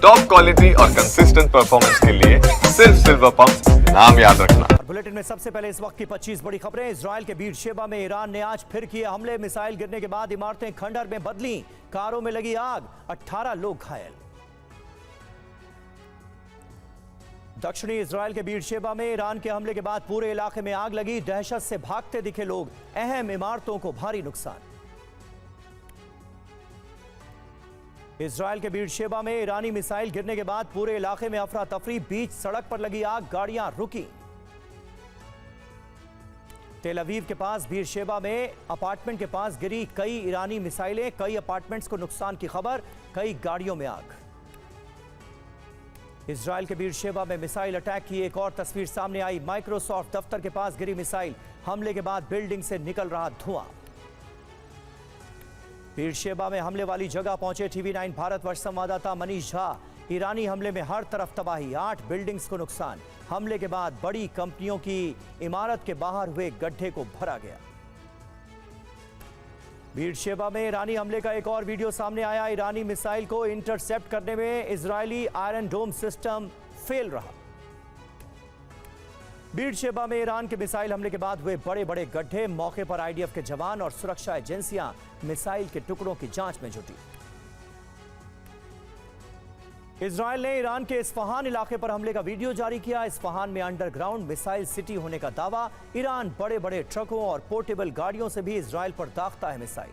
Top quality और consistent performance के लिए सिर्फ सिल्वर पंप नाम याद रखना। बुलेटिन में सबसे पहले इस वक्त की 25 बड़ी खबरें। इजराइल के बीरशेबा में ईरान ने आज फिर किए हमले। मिसाइल गिरने के बाद इमारतें खंडहर में बदली, कारों में लगी आग, 18 लोग घायल। दक्षिणी इजराइल के बीरशेबा में ईरान के हमले के बाद पूरे इलाके में आग लगी, दहशत से भागते दिखे लोग, अहम इमारतों को भारी नुकसान। इजराइल के बीरशेबा में ईरानी मिसाइल गिरने के बाद पूरे इलाके में अफरा तफरी, बीच सड़क पर लगी आग, गाड़ियां रुकी। तेल अवीव के पास बीरशेबा में अपार्टमेंट के पास गिरी कई ईरानी मिसाइलें, कई अपार्टमेंट्स को नुकसान की खबर, कई गाड़ियों में आग। इजराइल के बीरशेबा में मिसाइल अटैक की एक और तस्वीर सामने आई। माइक्रोसॉफ्ट दफ्तर के पास गिरी मिसाइल, हमले के बाद बिल्डिंग से निकल रहा धुआं। बीरशेबा में हमले वाली जगह पहुंचे TV9 भारतवर्ष संवाददाता मनीष झा। ईरानी हमले में हर तरफ तबाही, 8 बिल्डिंग्स को नुकसान। हमले के बाद बड़ी कंपनियों की इमारत के बाहर हुए गड्ढे को भरा गया। बीरशेबा में ईरानी हमले का एक और वीडियो सामने आया। ईरानी मिसाइल को इंटरसेप्ट करने में इजरायली आयरन डोम सिस्टम फेल रहा। बीरशेबा में ईरान के मिसाइल हमले के बाद हुए बड़े बड़े गड्ढे, मौके पर IDF के जवान और सुरक्षा एजेंसियां मिसाइल के टुकड़ों की जांच में जुटी। इजरायल ने ईरान के इस्फहान इलाके पर हमले का वीडियो जारी किया। इस्फहान में अंडरग्राउंड मिसाइल सिटी होने का दावा। ईरान बड़े बड़े ट्रकों और पोर्टेबल गाड़ियों से भी इजरायल पर दागता है मिसाइल।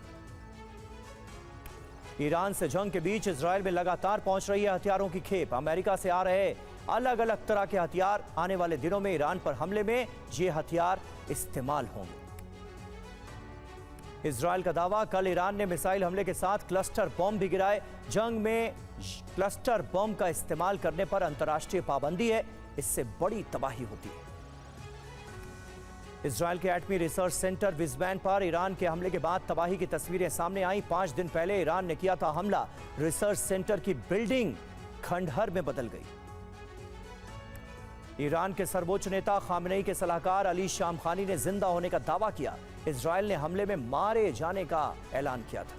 ईरान से जंग के बीच इजरायल में लगातार पहुंच रही है हथियारों की खेप। अमेरिका से आ रहे अलग अलग तरह के हथियार, आने वाले दिनों में ईरान पर हमले में ये हथियार इस्तेमाल होंगे। इजरायल का दावा, कल ईरान ने मिसाइल हमले के साथ क्लस्टर बम भी गिराए। जंग में क्लस्टर बम का इस्तेमाल करने पर अंतर्राष्ट्रीय पाबंदी है, इससे बड़ी तबाही होती है। इजरायल के एटमी रिसर्च सेंटर विजबैन पर ईरान के हमले के बाद तबाही की तस्वीरें सामने आई। 5 दिन पहले ईरान ने किया था हमला, रिसर्च सेंटर की बिल्डिंग खंडहर में बदल गई। ईरान के सर्वोच्च नेता खामनेई के सलाहकार अली शामखानी ने जिंदा होने का दावा किया। इजरायल ने हमले में मारे जाने का ऐलान किया था।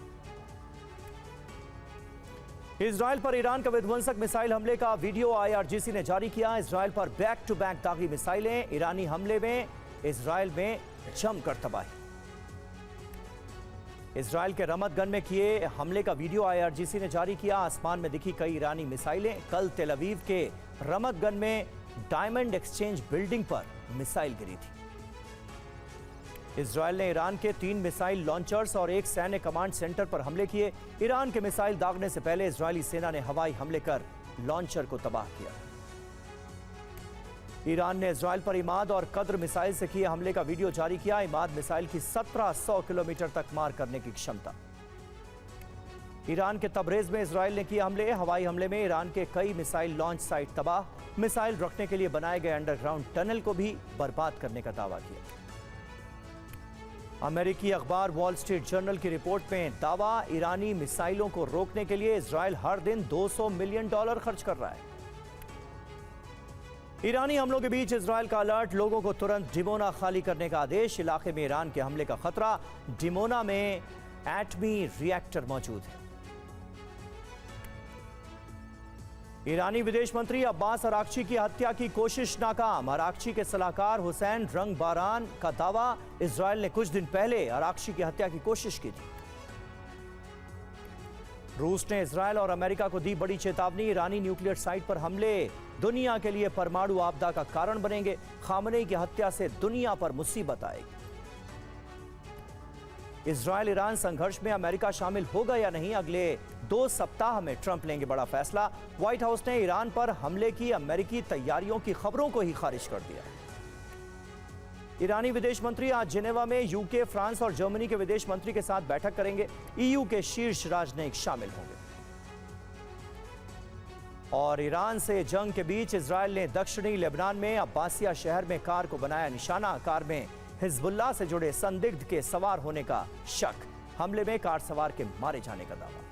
इजरायल पर ईरान का विध्वंसक मिसाइल हमले का वीडियो IRGC ने जारी किया। इजरायल पर बैक टू बैक दागी मिसाइलें, ईरानी हमले में इजरायल में जमकर तबाही। इजरायल के रमतगन में किए हमले का वीडियो IRGC ने जारी किया। आसमान में दिखी कई ईरानी मिसाइलें। कल तेल अवीव के रमतगन में डायमंड एक्सचेंज बिल्डिंग पर मिसाइल गिरी थी। इजरायल ने ईरान के 3 मिसाइल लॉन्चर्स और एक सैन्य कमांड सेंटर पर हमले किए। ईरान के मिसाइल दागने से पहले इजरायली सेना ने हवाई हमले कर लॉन्चर को तबाह किया। ईरान ने इजरायल पर इमाद और कद्र मिसाइल से किए हमले का वीडियो जारी किया। इमाद मिसाइल की 1700 किलोमीटर तक मार करने की क्षमता। ईरान के तबरेज में इजरायल ने किए हमले। हवाई हमले में ईरान के कई मिसाइल लॉन्च साइट तबाह। मिसाइल रखने के लिए बनाए गए अंडरग्राउंड टनल को भी बर्बाद करने का दावा किया। अमेरिकी अखबार वॉल स्ट्रीट जर्नल की रिपोर्ट में दावा, ईरानी मिसाइलों को रोकने के लिए इजरायल हर दिन $200 मिलियन खर्च कर रहा है। ईरानी हमलों के बीच इजरायल का अलर्ट, लोगों को तुरंत डिमोना खाली करने का आदेश। इलाके में ईरान के हमले का खतरा। डिमोना में एटमी रिएक्टर मौजूद है। ईरानी विदेश मंत्री अब्बास अराक्ची की हत्या की कोशिश नाकाम। अराक्ची के सलाहकार हुसैन रंगबारान का दावा, इजरायल ने कुछ दिन पहले अराक्ची की हत्या की कोशिश की थी। रूस ने इजरायल और अमेरिका को दी बड़ी चेतावनी। ईरानी न्यूक्लियर साइट पर हमले दुनिया के लिए परमाणु आपदा का कारण बनेंगे। खामनेई की हत्या से दुनिया पर मुसीबत आएगी। इजरायल ईरान संघर्ष में अमेरिका शामिल होगा या नहीं, अगले 2 सप्ताह में ट्रंप लेंगे बड़ा फैसला। व्हाइट हाउस ने ईरान पर हमले की अमेरिकी तैयारियों की खबरों को ही खारिज कर दिया। ईरानी विदेश मंत्री आज जिनेवा में यूके, फ्रांस और जर्मनी के विदेश मंत्री के साथ बैठक करेंगे। EU के शीर्ष राजनयिक शामिल होंगे। और ईरान से जंग के बीच इजरायल ने दक्षिणी लेबनान में अब्बासिया शहर में कार को बनाया निशाना। कार में हिजबुल्लाह से जुड़े संदिग्ध के सवार होने का शक। हमले में कार सवार के मारे जाने का दावा।